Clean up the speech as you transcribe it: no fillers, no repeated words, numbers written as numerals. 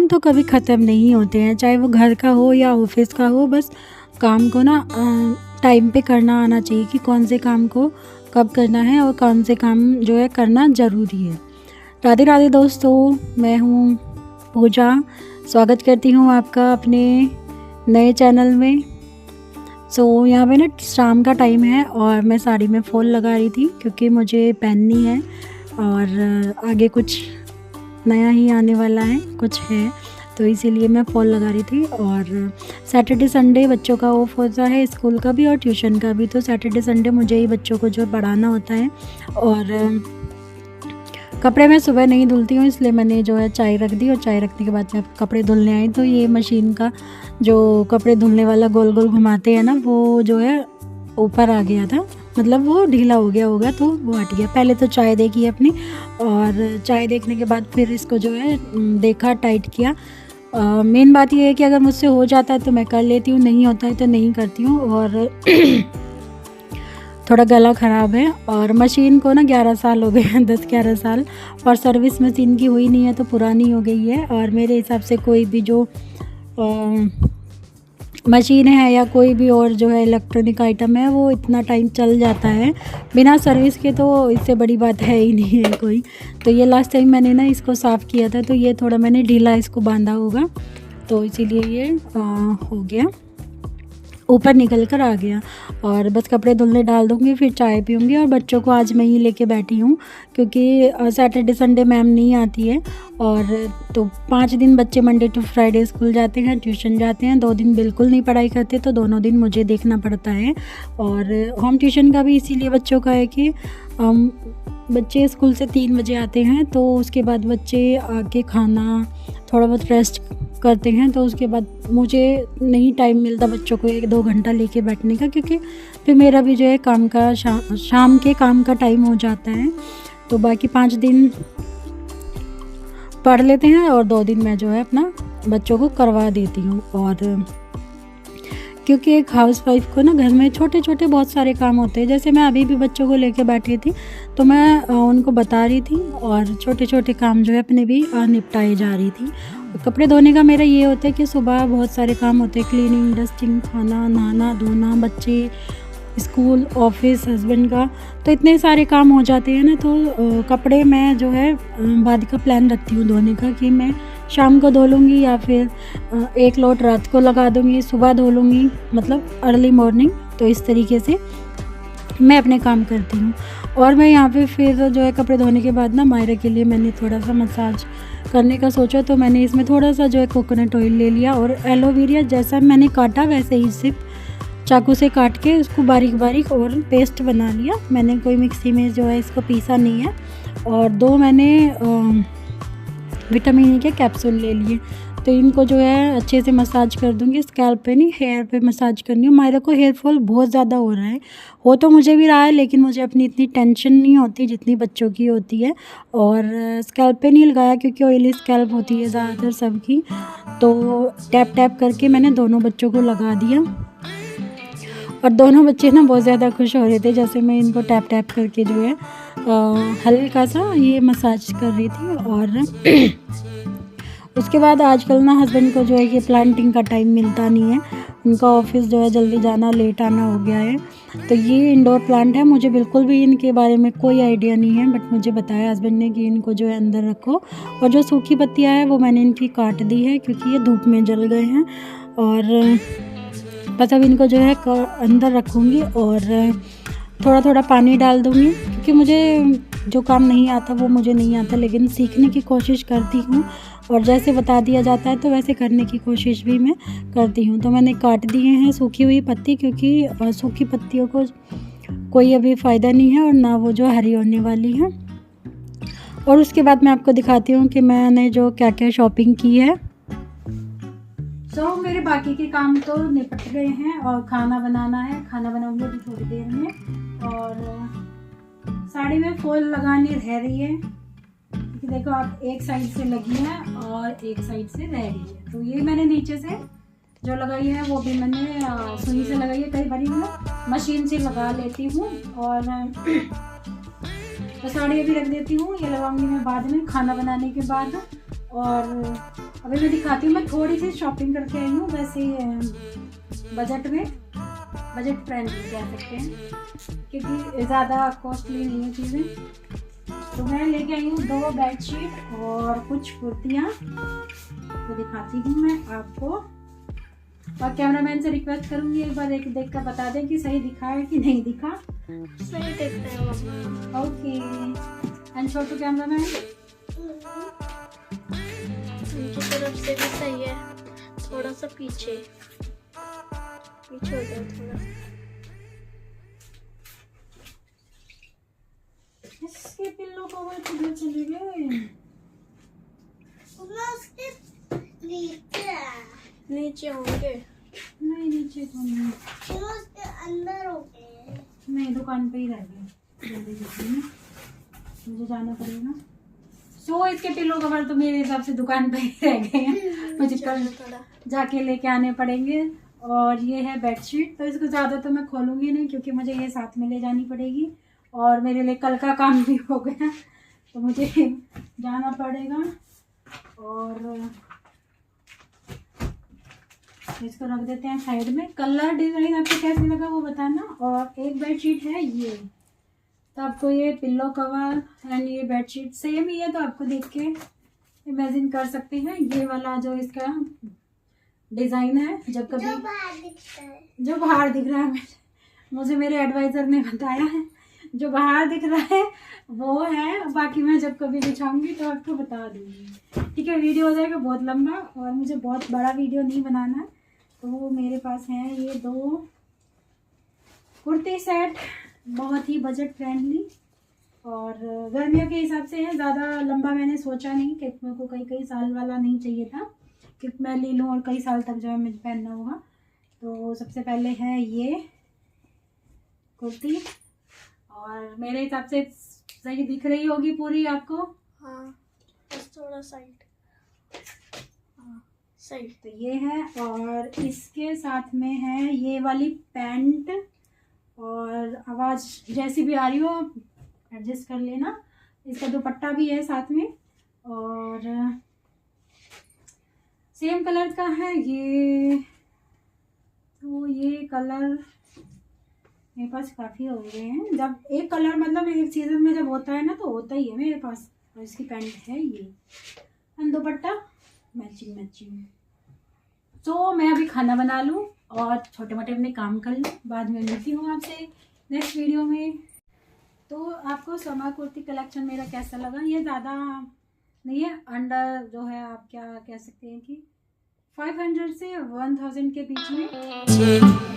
काम तो कभी ख़त्म नहीं होते हैं, चाहे वो घर का हो या ऑफिस का हो। बस काम को ना टाइम पे करना आना चाहिए कि कौन से काम को कब करना है और कौन से काम जो है करना ज़रूरी है। राधे राधे दोस्तों, मैं हूँ पूजा। स्वागत करती हूँ आपका अपने नए चैनल में। यहाँ पे ना शाम का टाइम है और मैं साड़ी में फॉल लगा रही थी क्योंकि मुझे पहननी है और आगे कुछ नया ही आने वाला है, कुछ है, तो इसीलिए मैं फॉल लगा रही थी। और सैटरडे संडे बच्चों का ऑफ होता है, स्कूल का भी और ट्यूशन का भी। तो सैटरडे संडे मुझे ही बच्चों को जो पढ़ाना होता है। और कपड़े मैं सुबह नहीं धुलती हूँ, इसलिए मैंने जो है चाय रख दी और चाय रखने के बाद जब कपड़े धुलने आई तो ये मशीन का जो कपड़े धुलने वाला गोल गोल घुमाते हैं ना, वो जो है ऊपर आ गया था, मतलब वो ढीला हो गया होगा तो वो हट गया। पहले तो चाय देखी अपनी और चाय देखने के बाद फिर इसको जो है देखा, टाइट किया। मेन बात ये है कि अगर मुझसे हो जाता है तो मैं कर लेती हूँ, नहीं होता है तो नहीं करती हूँ। और थोड़ा गला ख़राब है और मशीन को ना 11 साल हो गए हैं, 10-11 साल, और सर्विस मशीन की हुई नहीं है तो पुरानी हो गई है। और मेरे हिसाब से कोई भी जो मशीन है या कोई भी और जो है इलेक्ट्रॉनिक आइटम है वो इतना टाइम चल जाता है बिना सर्विस के, तो इससे बड़ी बात है ही नहीं है कोई। तो ये लास्ट टाइम मैंने ना इसको साफ़ किया था तो ये थोड़ा मैंने ढीला इसको बांधा होगा, तो इसीलिए ये हो गया, ऊपर निकल कर आ गया। और बस कपड़े धुलने डाल दूँगी, फिर चाय पीऊँगी। और बच्चों को आज मैं ही लेके बैठी हूँ क्योंकि सैटरडे संडे मैम नहीं आती है। और तो 5 दिन बच्चे मंडे टू फ्राइडे स्कूल जाते हैं, ट्यूशन जाते हैं, 2 दिन बिल्कुल नहीं पढ़ाई करते, तो दोनों दिन मुझे देखना पड़ता है। और होम ट्यूशन का भी इसीलिए बच्चों का है कि बच्चे स्कूल से 3 बजे आते हैं, तो उसके बाद बच्चे आके खाना थोड़ा बहुत रेस्ट करते हैं, तो उसके बाद मुझे नहीं टाइम मिलता बच्चों को 1-2 घंटा लेके बैठने का, क्योंकि फिर मेरा भी जो है काम का शाम के काम का टाइम हो जाता है। तो बाकी 5 दिन पढ़ लेते हैं और 2 दिन मैं जो है अपना बच्चों को करवा देती हूँ। और क्योंकि एक हाउसवाइफ को ना घर में छोटे छोटे बहुत सारे काम होते हैं। जैसे मैं अभी भी बच्चों को लेके बैठी थी तो मैं उनको बता रही थी और छोटे छोटे काम जो है अपने भी निपटाए जा रही थी। कपड़े धोने का मेरा ये होता है कि सुबह बहुत सारे काम होते हैं, क्लीनिंग, डस्टिंग, खाना, नहाना धोना, बच्चे, स्कूल, ऑफिस, हस्बैंड का, तो इतने सारे काम हो जाते हैं ना। तो कपड़े मैं जो है बाद का प्लान रखती हूँ धोने का कि मैं शाम को धो लूँगी या फिर एक लोट रात को लगा दूँगी, सुबह धो लूँगी, मतलब अर्ली मॉर्निंग। तो इस तरीके से मैं अपने काम करती हूँ। और मैं यहाँ पे फिर जो है कपड़े धोने के बाद ना मायरा के लिए मैंने थोड़ा सा मसाज करने का सोचा, तो मैंने इसमें थोड़ा सा जो है कोकोनट ऑयल ले लिया और एलोवेरा जैसा मैंने काटा वैसे ही सिर्फ चाकू से काट के उसको बारीक बारीक और पेस्ट बना लिया। मैंने कोई मिक्सी में जो है इसको पीसा नहीं है। और 2 मैंने विटामिन ई के कैप्सूल ले लिए, तो इनको जो है अच्छे से मसाज कर दूंगी। स्कैल्प पे नहीं, हेयर पे मसाज करनी है। मायरा को हेयर फॉल बहुत ज़्यादा हो रहा है, हो तो मुझे भी रहा है, लेकिन मुझे अपनी इतनी टेंशन नहीं होती जितनी बच्चों की होती है। और स्कैल्प पे नहीं लगाया क्योंकि ऑयली स्कैल्प होती है ज़्यादातर सबकी, तो टैप टैप करके मैंने दोनों बच्चों को लगा दिया। और दोनों बच्चे ना बहुत ज़्यादा खुश हो रहे थे जैसे मैं इनको टैप टैप करके जो है हल्का सा ये मसाज कर रही थी। और उसके बाद आजकल ना हस्बैंड को जो है कि प्लांटिंग का टाइम मिलता नहीं है, उनका ऑफिस जो है जल्दी जाना लेट आना हो गया है। तो ये इंडोर प्लांट है, मुझे बिल्कुल भी इनके बारे में कोई आइडिया नहीं है, बट मुझे बताया हस्बैंड ने कि इनको जो है अंदर रखो। और जो सूखी पत्तियाँ हैं वो मैंने इनकी काट दी है क्योंकि ये धूप में जल गए हैं। और बस अब इनको जो है अंदर रखूँगी और थोड़ा थोड़ा पानी डाल दूँगी, क्योंकि मुझे जो काम नहीं आता वो मुझे नहीं आता, लेकिन सीखने की कोशिश करती हूँ और जैसे बता दिया जाता है तो वैसे करने की कोशिश भी मैं करती हूँ। तो मैंने काट दिए हैं सूखी हुई पत्ती, क्योंकि सूखी पत्तियों को कोई अभी फ़ायदा नहीं है और ना वो जो हरी होने वाली है। और उसके बाद मैं आपको दिखाती हूँ कि मैंने जो क्या क्या शॉपिंग की है। मेरे बाकी के काम तो निपट गए हैं और खाना बनाना है, खाना बनाऊंगी अभी थोड़ी देर में। और साड़ी में फॉल लगानी रह रही है, देखो आप एक साइड से लगी है और एक साइड से रह रही है। तो ये मैंने नीचे से जो लगाई है वो भी मैंने सुई से लगाई है, कई बार मैं मशीन से लगा लेती हूँ। और तो साड़ी अभी रख देती हूँ, ये लगाऊंगी मैं बाद में खाना बनाने के बाद। और अभी मैं दिखाती हूँ, मैं थोड़ी सी शॉपिंग करके आई हूँ, वैसे बजट में, बजट फ्रेंडली कह सकते हैं, क्योंकि ज़्यादा कॉस्टली नहीं है चीज़ें। तो मैं लेके आई हूँ 2 बेडशीट और कुछ कुर्तियाँ, तो दिखाती हूँ मैं आपको। और कैमरामैन से रिक्वेस्ट करूँगी एक बार देख कर बता दें कि सही दिखा है कि नहीं दिखा। सही दिखता है मम्मा। ओके, एंड छोटू कैमरामैन उनकी तरफ से भी सही है, थोड़ा सा पीछे हो जाए थोड़ा। इसके पिल्लो कवर किधर चले गए? नीचे होंगे। नहीं नीचे तो नहीं, उसके अंदर हो गए। नहीं दुकान पे ही रह गए। जल्दी जल्दी में मुझे जाना पड़ेगा। सो इसके पिल्लो कवर तो मेरे हिसाब से दुकान पे ही रह गए हैं, मुझे कल जाके लेके आने पड़ेंगे। और ये है बेडशीट, तो इसको ज़्यादा तो मैं खोलूँगी नहीं क्योंकि मुझे ये साथ में ले जानी पड़ेगी और मेरे लिए कल का काम भी हो गया, तो मुझे जाना पड़ेगा। और इसको रख देते हैं साइड में। कलर डिज़ाइन आपको कैसे लगा वो बताना। और एक बेडशीट है ये, तो आपको ये पिल्लो कवर एंड ये बेडशीट सेम ही है, तो आपको देख के इमेजिन कर सकते हैं ये वाला जो इसका डिज़ाइन है। जब कभी जो बाहर दिखता है, जो बाहर दिख रहा है, मुझे मेरे एडवाइज़र ने बताया है जो बाहर दिख रहा है वो है, बाकी मैं जब कभी बिछाऊंगी तो आपको बता दूंगी। ठीक है, वीडियो हो जाएगा बहुत लंबा और मुझे बहुत बड़ा वीडियो नहीं बनाना है। तो मेरे पास है ये 2 कुर्ती सेट, बहुत ही बजट फ्रेंडली और गर्मियों के हिसाब से है। ज़्यादा लंबा मैंने सोचा नहीं कि मेरे को कई साल वाला नहीं चाहिए था कि मैं ले लूँ और कई साल तक जो है मुझे पहनना होगा। तो सबसे पहले है ये कुर्ती, और मेरे हिसाब से सही दिख रही होगी पूरी आपको। हाँ बस थोड़ा साइड, हाँ सही। तो ये है, और इसके साथ में है ये वाली पैंट, और आवाज़ जैसी भी आ रही हो एडजस्ट कर लेना। इसका दुपट्टा भी है साथ में, और सेम कलर का है ये। तो ये कलर मेरे पास काफ़ी हो गए हैं, जब एक कलर मतलब एक सीज़न में जब होता है ना तो होता ही है मेरे पास। और इसकी पैंट है ये, दुपट्टा मैचिंग। तो मैं अभी खाना बना लूँ और छोटे मोटे अपने काम कर लूँ, बाद में मिलती हूँ आपसे नेक्स्ट वीडियो में। तो आपको समर कुर्ती कलेक्शन मेरा कैसा लगा? ये ज़्यादा नहीं है, अंडर जो है आप क्या कह सकते हैं कि 500 से 1000 के बीच में।